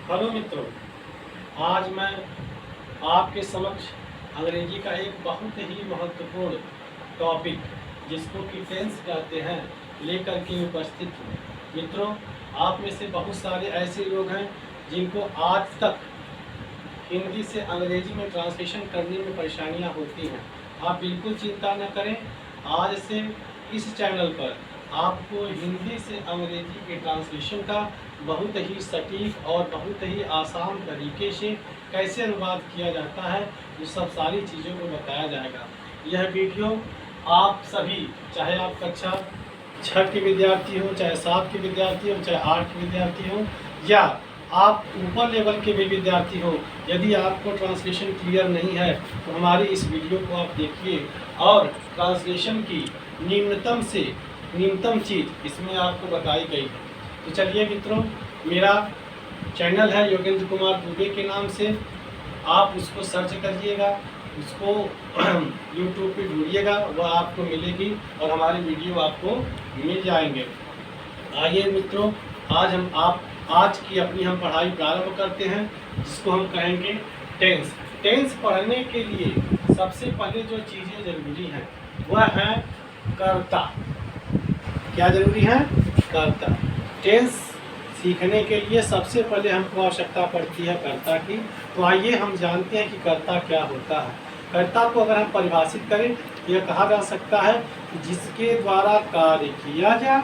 Hello मित्रों, आज मैं आपके समक्ष अंग्रेजी का एक बहुत ही महत्वपूर्ण टॉपिक जिसको कि टेंस कहते हैं लेकर के उपस्थित हूँ। मित्रों, आप में से बहुत सारे ऐसे लोग हैं जिनको आज तक हिंदी से अंग्रेजी में ट्रांसलेशन करने में परेशानियाँ होती हैं। आप बिल्कुल चिंता न करें, आज से इस चैनल पर आपको हिंदी से अंग्रेजी के ट्रांसलेशन का बहुत ही सटीक और बहुत ही आसान तरीके से कैसे अनुवाद किया जाता है, ये सब सारी चीज़ों को बताया जाएगा। यह वीडियो आप सभी, चाहे आप कक्षा 6 के विद्यार्थी हो, चाहे 7 के विद्यार्थी हो, चाहे 8 के विद्यार्थी हो, या आप ऊपर लेवल के भी विद्यार्थी हो, यदि आपको ट्रांसलेशन क्लियर नहीं है तो हमारी इस वीडियो को आप देखिए और ट्रांसलेशन की न्यूनतम से न्यूनतम चीज़ इसमें आपको बताई गई है। तो चलिए मित्रों, मेरा चैनल है योगेंद्र कुमार दुबे के नाम से, आप उसको सर्च करिएगा, उसको यूट्यूब पे ढूंढिएगा, वह आपको मिलेगी और हमारी वीडियो आपको मिल जाएंगे। आइए मित्रों, आज की अपनी हम पढ़ाई प्रारंभ करते हैं, जिसको हम कहेंगे टेंस। टेंस पढ़ने के लिए सबसे पहले जो चीज़ें ज़रूरी हैं वह है कर्ता। क्या ज़रूरी है? कर्ता। टेंस सीखने के लिए सबसे पहले हमको आवश्यकता पड़ती है कर्ता की। तो आइए हम जानते हैं कि कर्ता क्या होता है। कर्ता को अगर हम परिभाषित करें, यह कहा जा सकता है कि जिसके द्वारा कार्य किया जाए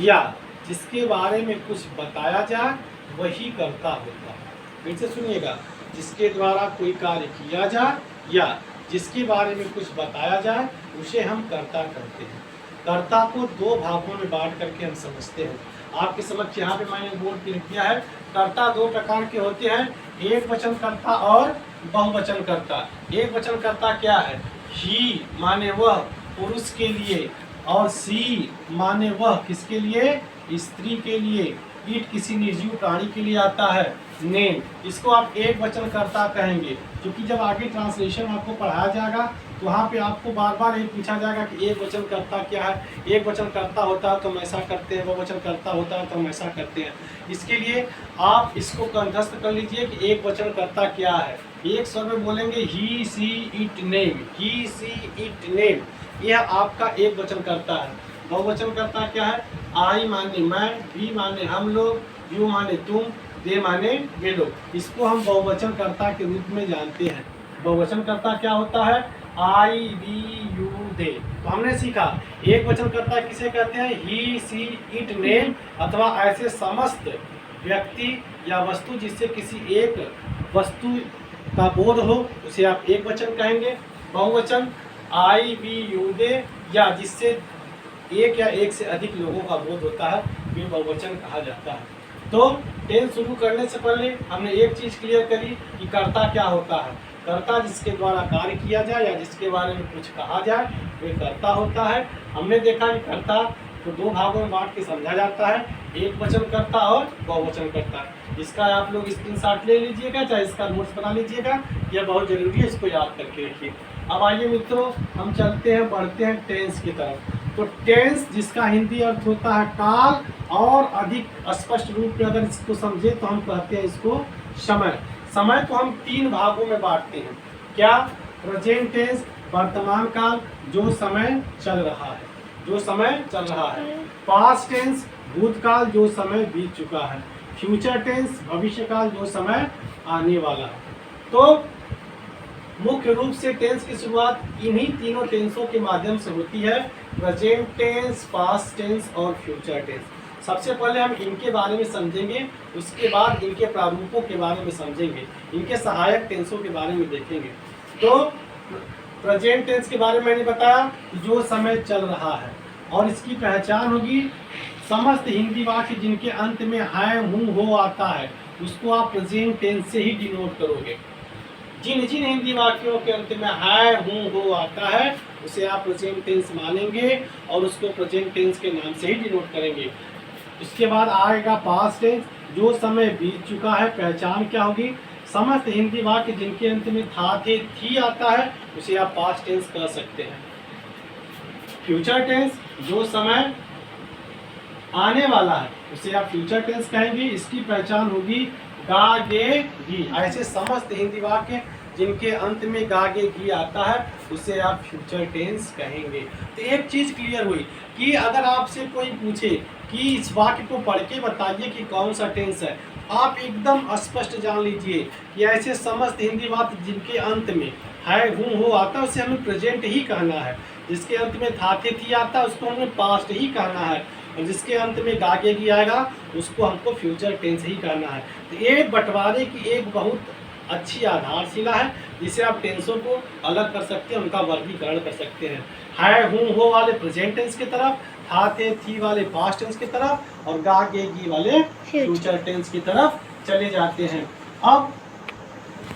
या जिसके बारे में कुछ बताया जाए वही कर्ता होता है। फिर से सुनिएगा, जिसके द्वारा कोई कार्य किया जाए या जिसके बारे में कुछ बताया जाए उसे हम कर्ता कहते हैं। कर्ता को दो भागों में बांट करके हम समझते हैं। आपके समक्ष यहाँ पे मैंने बोर्ड पे लिख दिया है, कर्ता दो प्रकार के होते हैं, एक वचन कर्ता और बहुवचन कर्ता। एक वचन कर्ता क्या है? ही माने वह पुरुष के लिए, और सी माने वह किसके लिए? स्त्री के लिए। ईट किसी निर्जीव प्राणी के लिए आता है। नेम, इसको आप एक वचन कर्ता कहेंगे, क्योंकि जब आगे ट्रांसलेशन आपको पढ़ाया जाएगा तो वहाँ पे आपको बार बार ये पूछा जाएगा कि एक वचन कर्ता क्या है। एक वचन कर्ता होता है तो हम ऐसा करते हैं, बहुवचन कर्ता होता है तो हम ऐसा करते हैं। इसके लिए आप इसको कंठस्थ कर लीजिए कि एक वचन कर्ता क्या है। एक स्वर में बोलेंगे he see it name, he see it name, यह आपका एक वचन कर्ता है। बहुवचन कर्ता क्या है? आई माने मैं, वी माने हम लोग, यू माने तुम, दे माने वे लोग। इसको हम बहुवचन कर्ता के रूप में जानते हैं। बहुवचन कर्ता क्या होता है? आई, वी, यू, दे। तो हमने सीखा एक वचन कर्ता किसे कहते हैं? ही, सी, इट, नेम, अथवा ऐसे समस्त व्यक्ति या वस्तु जिससे किसी एक वस्तु का बोध हो उसे आप एक वचन कहेंगे। बहुवचन आई, वी, यू, दे, या जिससे एक या एक से अधिक लोगों का बोध होता है, वे बहुवचन कहा जाता है। तो टेंस शुरू करने से पहले हमने एक चीज़ क्लियर करी कि कर्ता क्या होता है। कर्ता जिसके द्वारा कार्य किया जाए या जिसके बारे में कुछ कहा जाए वे कर्ता होता है। हमने देखा कि कर्ता को दो भागों में बांट के समझा जाता है, एक वचन कर्ता और बहुवचन कर्ता। इसका आप लोग स्क्रीनशॉट ले लीजिएगा, चाहे इसका नोट्स बना लीजिएगा, यह बहुत ज़रूरी है, इसको याद करके रखिए। अब आइए मित्रों, हम चलते हैं, बढ़ते हैं टेंस की तरफ। तो टेंस जिसका हिंदी अर्थ होता है काल, और अधिक स्पष्ट रूप में अगर इसको समझे तो हम कहते हैं इसको समय। समय को हम तीन भागों में बांटते हैं। क्या? प्रेजेंट टेंस, वर्तमान काल, जो समय चल रहा है, जो समय चल रहा है। पास्ट टेंस, भूतकाल, जो समय बीत चुका है। फ्यूचर टेंस, भविष्य काल, जो समय आने वाला है। तो मुख्य रूप से टेंस की शुरुआत इन्हीं तीनों टेंसों के माध्यम से होती है, प्रेजेंट टेंस, पास्ट टेंस और फ्यूचर टेंस। सबसे पहले हम इनके बारे में समझेंगे, उसके बाद इनके प्रारूपों के बारे में समझेंगे, इनके सहायक टेंसों के बारे में देखेंगे। तो प्रेजेंट टेंस के बारे में मैंने बताया कि जो समय चल रहा है, और इसकी पहचान होगी समस्त हिंदी वाक्य जिनके अंत में है, हूँ, हो आता है, उसको आप प्रेजेंट टेंस से ही डिनोट करोगे। जिन जिन हिंदी वाक्यों के अंत में है, हूँ, हो आता है उसे आप प्रेजेंट टेंस मानेंगे और उसको प्रेजेंट टेंस के नाम से ही डिनोट करेंगे। इसके बाद आएगा पास्ट टेंस, जो समय बीत चुका है। पहचान क्या होगी? समस्त हिंदी वाक्य जिनके अंत में था, थे, थी आता है उसे आप पास्ट टेंस कह सकते हैं। फ्यूचर टेंस, जो समय आने वाला है उसे आप फ्यूचर टेंस कहेंगे। इसकी पहचान होगी गागेगी। ऐसे समस्त हिंदी वाक्य जिनके अंत में गागेगी आता है उसे आप फ्यूचर टेंस कहेंगे। तो एक चीज़ क्लियर हुई कि अगर आपसे कोई पूछे कि इस वाक्य को पढ़ के बताइए कि कौन सा टेंस है, आप एकदम स्पष्ट जान लीजिए कि ऐसे समस्त हिंदी वाक्य जिनके अंत में है हूँ हो आता है उसे हमें प्रेजेंट ही कहना है। जिसके अंत में था थे थी आता है उसको हमें पास्ट ही कहना है, और जिसके अंत में गागेगी आएगा उसको हमको फ्यूचर टेंस ही कहना है। तो ये बंटवारे की एक बहुत अच्छी आधारशिला है जिसे आप टेंसों को अलग कर सकते हैं, उनका वर्गीकरण कर सकते हैं। है हूँ हो वाले प्रेजेंट टेंस की तरफ, था थे थी वाले पास्ट टेंस की तरफ, और गागेगी वाले फ्यूचर टेंस की तरफ चले जाते हैं। अब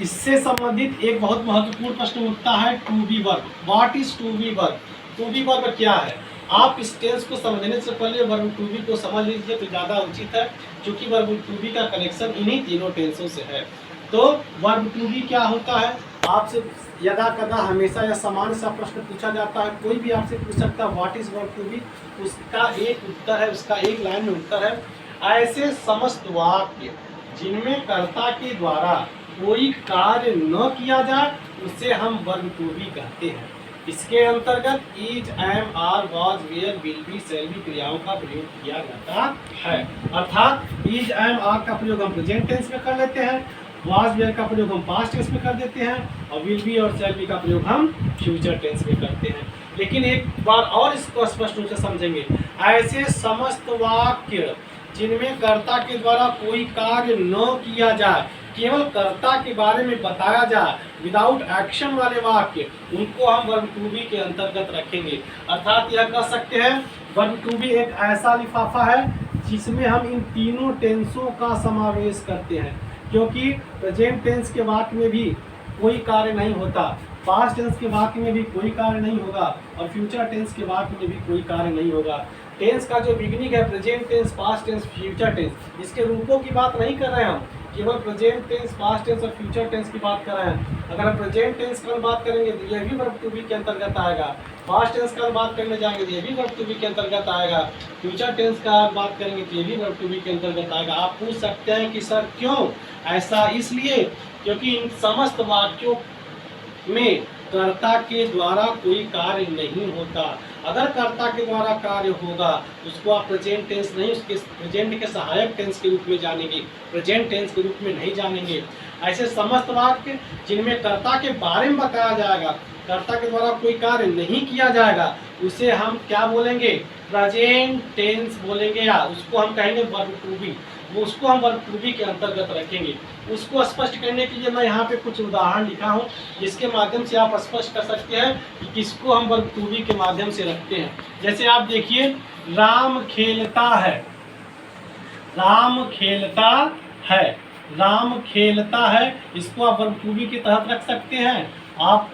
इससे संबंधित एक बहुत महत्वपूर्ण प्रश्न उठता है to be verb. What is to be verb? To be verb क्या है? आप इस टेंस को समझने से पहले वर्ब टू बी को समझ लीजिए तो ज़्यादा उचित है, क्योंकि वर्ब टू बी का कनेक्शन इन्हीं तीनों टेंसों से है। तो वर्ब टू बी क्या होता है? आपसे यदा कदा हमेशा या सामान्य सा प्रश्न पूछा जाता है, कोई भी आपसे पूछ सकता है what is verb to be, उसका एक उत्तर है, उसका एक लाइन में उत्तर है ऐसे समस्त वाक्य जिनमें कर्ता के द्वारा कोई कार्य न किया जाए उसे हम वर्ब टू बी कहते हैं। इसके अंतर्गत is, am, are, was, were, will be, shall be क्रियाओं का प्रयोग किया जाता है। अर्थात इज, एम, आर का प्रयोग हम प्रेजेंट टेंस में कर लेते हैं, वाज, वेयर का प्रयोग हम पास्ट टेंस में कर देते हैं, और विल बी और शैल बी का प्रयोग हम फ्यूचर टेंस में करते हैं। लेकिन एक बार और इसको स्पष्ट रूप से समझेंगे, ऐसे समस्त वाक्य जिनमें कर्ता के द्वारा कोई कार्य न किया जाए, केवल कर्ता के बारे में बताया जाए, विदाउट एक्शन वाले वाक्य, उनको हम वर्ब टू बी के अंतर्गत रखेंगे। अर्थात यह कह सकते हैं वर्ब टू बी एक ऐसा लिफाफा है जिसमें हम इन तीनों टेंसों का समावेश करते हैं, क्योंकि प्रेजेंट टेंस के वाक्य में भी कोई कार्य नहीं होता, पास्ट टेंस के वाक्य में भी कोई कार्य नहीं होगा, और फ्यूचर टेंस के वाक्य में भी कोई कार्य नहीं होगा। टेंस का जो बिगनिंग है present tense, past tense, future tense, इसके रूपों की बात नहीं कर रहे हैं हम, केवल प्रेजेंट टेंस, पास्ट टेंस और फ्यूचर टेंस की बात कर रहे हैं। अगर हम प्रेजेंट टेंस की बात करेंगे तो यह भी वर्ब टू बी के अंतर्गत आएगा, पास्ट टेंस का बात करने जाएंगे तो यह भी वर्ब टू बी के अंतर्गत आएगा, फ्यूचर टेंस का बात करेंगे तो यह भी वर्ब टू बी के अंतर्गत आएगा। आप पूछ सकते हैं कि सर क्यों ऐसा? इसलिए क्योंकि इन समस्त वाक्यों में कर्ता के द्वारा कोई कार्य नहीं होता। अगर कर्ता के द्वारा कार्य होगा उसको आप प्रेजेंट टेंस नहीं, उसके प्रेजेंट के सहायक टेंस के रूप में जानेंगे, प्रेजेंट टेंस के रूप में नहीं जानेंगे। ऐसे समस्त वाक्य जिनमें कर्ता के बारे में बताया जाएगा, कर्ता के द्वारा कोई कार्य नहीं किया जाएगा, उसे हम क्या बोलेंगे? प्रेजेंट टेंस बोलेंगे, या उसको हम कहेंगे वर्ब टू बी। वो उसको हम वर्ब टू बी के अंतर्गत रखेंगे। उसको स्पष्ट करने के लिए मैं यहाँ पे कुछ उदाहरण लिखा हूँ जिसके माध्यम से आप स्पष्ट कर सकते हैं कि किसको हम वर्ब टू बी के माध्यम से रखते हैं। जैसे आप देखिए, राम खेलता है, राम खेलता है, राम खेलता है, इसको आप वर्ब टू बी के तहत रख सकते हैं? आप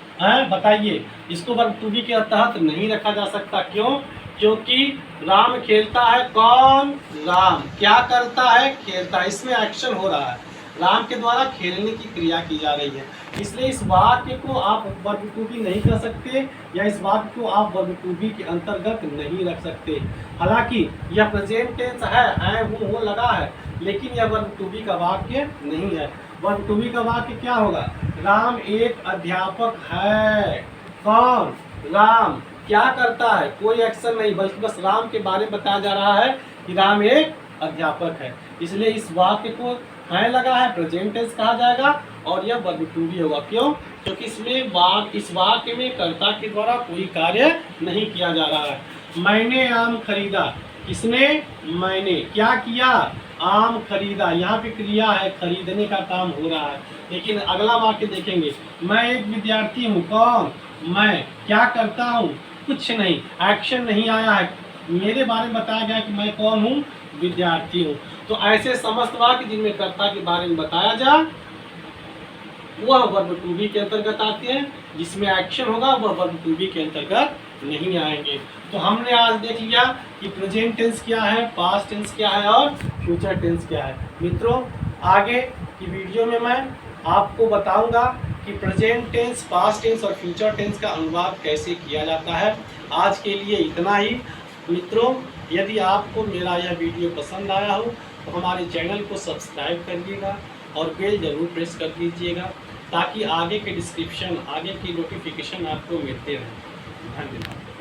बताइए, इसको वर्ब टू बी के तहत नहीं रखा जा सकता। क्यों? क्योंकि राम खेलता है, कौन? राम। क्या करता है? खेलता है। इसमें एक्शन हो रहा है, राम के द्वारा खेलने की क्रिया की जा रही है, इसलिए इस वाक्य को आप वर्ब टू बी नहीं कर सकते, या इस वाक्य को आप वर्ब टू बी के अंतर्गत नहीं रख सकते। हालांकि यह प्रेजेंट टेंस है वो लगा है, लेकिन यह वर्ब टू बी का वाक्य नहीं है। वर्ब टू बी का वाक्य क्या होगा? राम एक अध्यापक है। कौन? राम। क्या करता है? कोई एक्शन नहीं, बल्कि बस राम के बारे में बताया जा रहा है कि राम एक अध्यापक है, इसलिए इस वाक्य को है लगा है, प्रेजेंट टेंस कहा जाएगा, और यह वर्ब टू बी होगा। क्यों? क्योंकि इसमें इस वाक्य में कर्ता के द्वारा कोई कार्य नहीं किया जा रहा है। मैंने आम खरीदा, किसने? मैंने। क्या किया? आम खरीदा। यहाँ पे क्रिया है, खरीदने का काम हो रहा है। लेकिन अगला वाक्य देखेंगे, मैं एक विद्यार्थी हूँ। कौन? मैं। क्या करता हूँ? कुछ नहीं, एक्शन नहीं आया है, मेरे बारे में बताया गया कि मैं कौन हूँ? विद्यार्थी हूँ। तो ऐसे समस्त वाक्य जिनमें कर्ता के बारे में बताया जाए वह वर्ब टू बी के अंतर्गत आते हैं, जिसमें एक्शन होगा वह वर्ब टू बी के अंतर्गत नहीं आएंगे। तो हमने आज देख लिया कि प्रेजेंट टेंस क्या है, पास्ट टेंस क्या है और फ्यूचर टेंस क्या है। मित्रों, आगे की वीडियो में मैं आपको बताऊंगा कि प्रेजेंट टेंस, पास्ट टेंस और फ्यूचर टेंस का अनुवाद कैसे किया जाता है। आज के लिए इतना ही। मित्रों, यदि आपको मेरा यह वीडियो पसंद आया हो तो हमारे चैनल को सब्सक्राइब करिएगा और बेल ज़रूर प्रेस कर दीजिएगा, ताकि आगे के डिस्क्रिप्शन, आगे की नोटिफिकेशन आपको मिलते रहें। धन्यवाद।